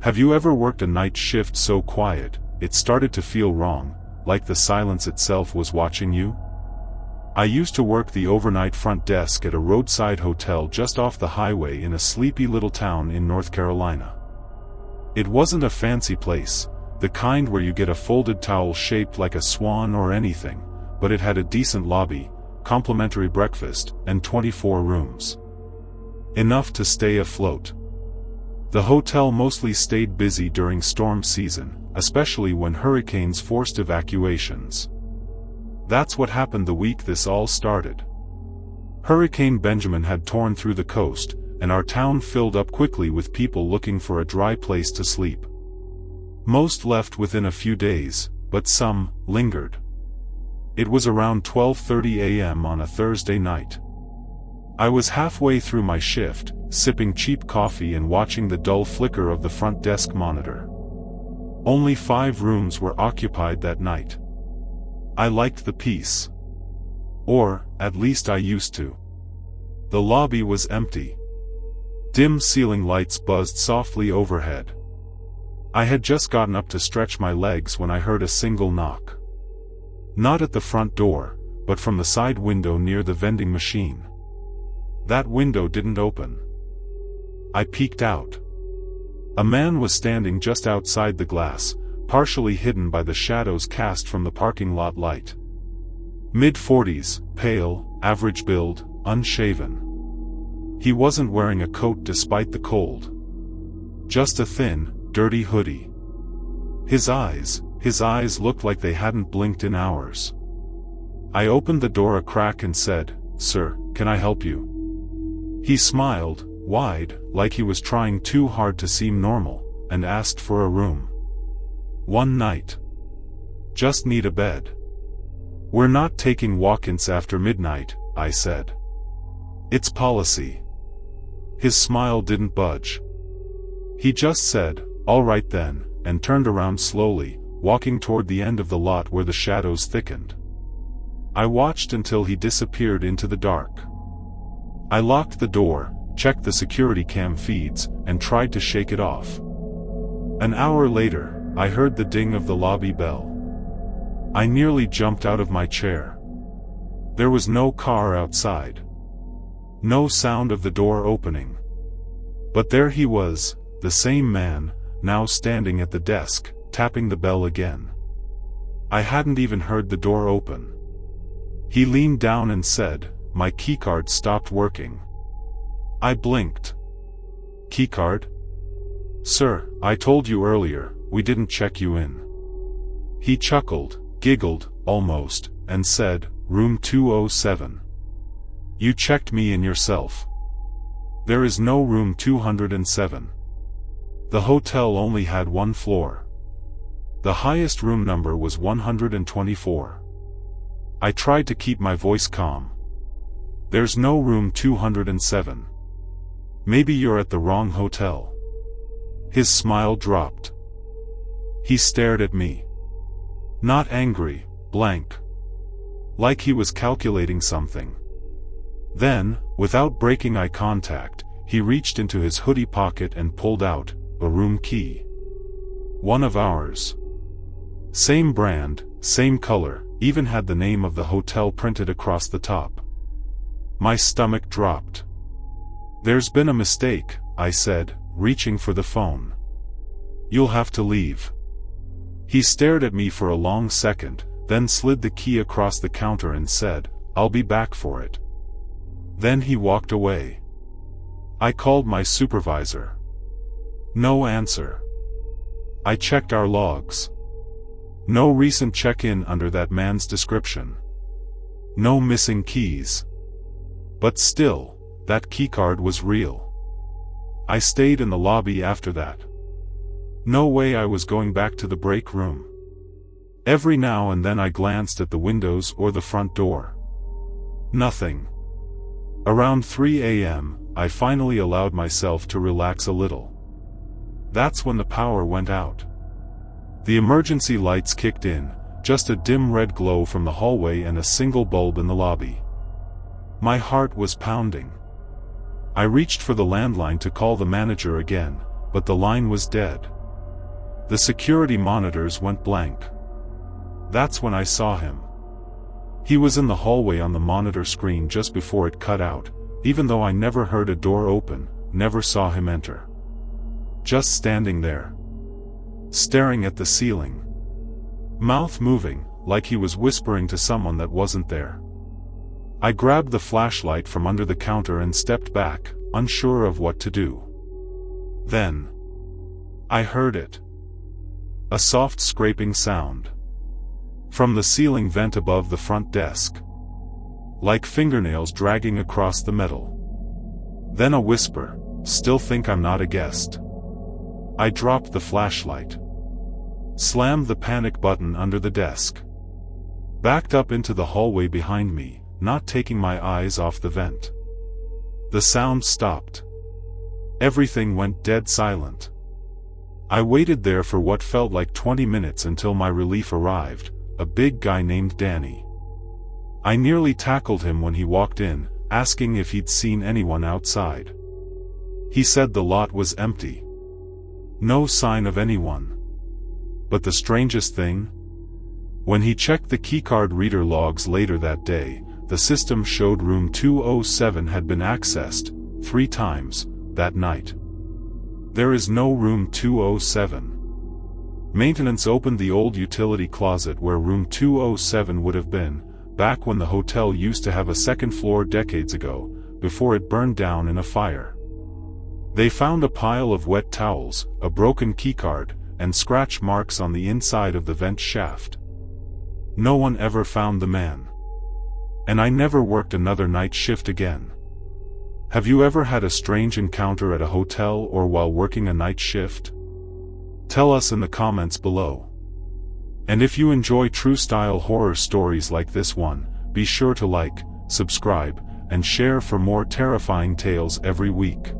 Have you ever worked a night shift so quiet, it started to feel wrong, like the silence itself was watching you? I used to work the overnight front desk at a roadside hotel just off the highway in a sleepy little town in North Carolina. It wasn't a fancy place, the kind where you get a folded towel shaped like a swan or anything, but it had a decent lobby, complimentary breakfast, and 24 rooms. Enough to stay afloat. The hotel mostly stayed busy during storm season, especially when hurricanes forced evacuations. That's what happened the week this all started. Hurricane Benjamin had torn through the coast, and our town filled up quickly with people looking for a dry place to sleep. Most left within a few days, but some lingered. It was around 12:30 a.m. on a Thursday night. I was halfway through my shift, sipping cheap coffee and watching the dull flicker of the front desk monitor. Only 5 rooms were occupied that night. I liked the peace. Or, at least I used to. The lobby was empty. Dim ceiling lights buzzed softly overhead. I had just gotten up to stretch my legs when I heard a single knock. Not at the front door, but from the side window near the vending machine. That window didn't open. I peeked out. A man was standing just outside the glass, partially hidden by the shadows cast from the parking lot light. Mid-40s, pale, average build, unshaven. He wasn't wearing a coat despite the cold. Just a thin, dirty hoodie. His eyes looked like they hadn't blinked in hours. I opened the door a crack and said, "Sir, can I help you?" He smiled, wide, like he was trying too hard to seem normal, and asked for a room. "One night. Just need a bed." "We're not taking walk-ins after midnight," I said. "It's policy." His smile didn't budge. He just said, "All right then," and turned around slowly, walking toward the end of the lot where the shadows thickened. I watched until he disappeared into the dark. I locked the door, checked the security cam feeds, and tried to shake it off. An hour later, I heard the ding of the lobby bell. I nearly jumped out of my chair. There was no car outside. No sound of the door opening. But there he was, the same man, now standing at the desk, tapping the bell again. I hadn't even heard the door open. He leaned down and said, "My keycard stopped working." I blinked. "Keycard? Sir, I told you earlier, we didn't check you in." He chuckled, giggled, almost, and said, "Room 207. You checked me in yourself. There is no room 207. The hotel only had 1 floor. The highest room number was 124. I tried to keep my voice calm. There's no room 207. Maybe you're at the wrong hotel." His smile dropped. He stared at me. Not angry, blank. Like he was calculating something. Then, without breaking eye contact, he reached into his hoodie pocket and pulled out a room key. One of ours. Same brand, same color, even had the name of the hotel printed across the top. My stomach dropped. "There's been a mistake," I said, reaching for the phone. "You'll have to leave." He stared at me for a long second, then slid the key across the counter and said, "I'll be back for it." Then he walked away. I called my supervisor. No answer. I checked our logs. No recent check-in under that man's description. No missing keys. But still, that keycard was real. I stayed in the lobby after that. No way I was going back to the break room. Every now and then I glanced at the windows or the front door. Nothing. Around 3 a.m., I finally allowed myself to relax a little. That's when the power went out. The emergency lights kicked in, just a dim red glow from the hallway and a single bulb in the lobby. My heart was pounding. I reached for the landline to call the manager again, but the line was dead. The security monitors went blank. That's when I saw him. He was in the hallway on the monitor screen just before it cut out, even though I never heard a door open, never saw him enter. Just standing there, staring at the ceiling. Mouth moving, like he was whispering to someone that wasn't there. I grabbed the flashlight from under the counter and stepped back, unsure of what to do. Then I heard it. A soft scraping sound from the ceiling vent above the front desk, like fingernails dragging across the metal. Then a whisper, "Still think I'm not a guest?" I dropped the flashlight, slammed the panic button under the desk, backed up into the hallway behind me, not taking my eyes off the vent. The sound stopped. Everything went dead silent. I waited there for what felt like 20 minutes until my relief arrived, a big guy named Danny. I nearly tackled him when he walked in, asking if he'd seen anyone outside. He said the lot was empty. No sign of anyone. But the strangest thing? When he checked the keycard reader logs later that day, the system showed room 207 had been accessed 3 times that night. There is no room 207. Maintenance opened the old utility closet where room 207 would have been, back when the hotel used to have a second floor decades ago, before it burned down in a fire. They found a pile of wet towels, a broken keycard, and scratch marks on the inside of the vent shaft. No one ever found the man. And I never worked another night shift again. Have you ever had a strange encounter at a hotel or while working a night shift? Tell us in the comments below. And if you enjoy true-style horror stories like this one, be sure to like, subscribe, and share for more terrifying tales every week.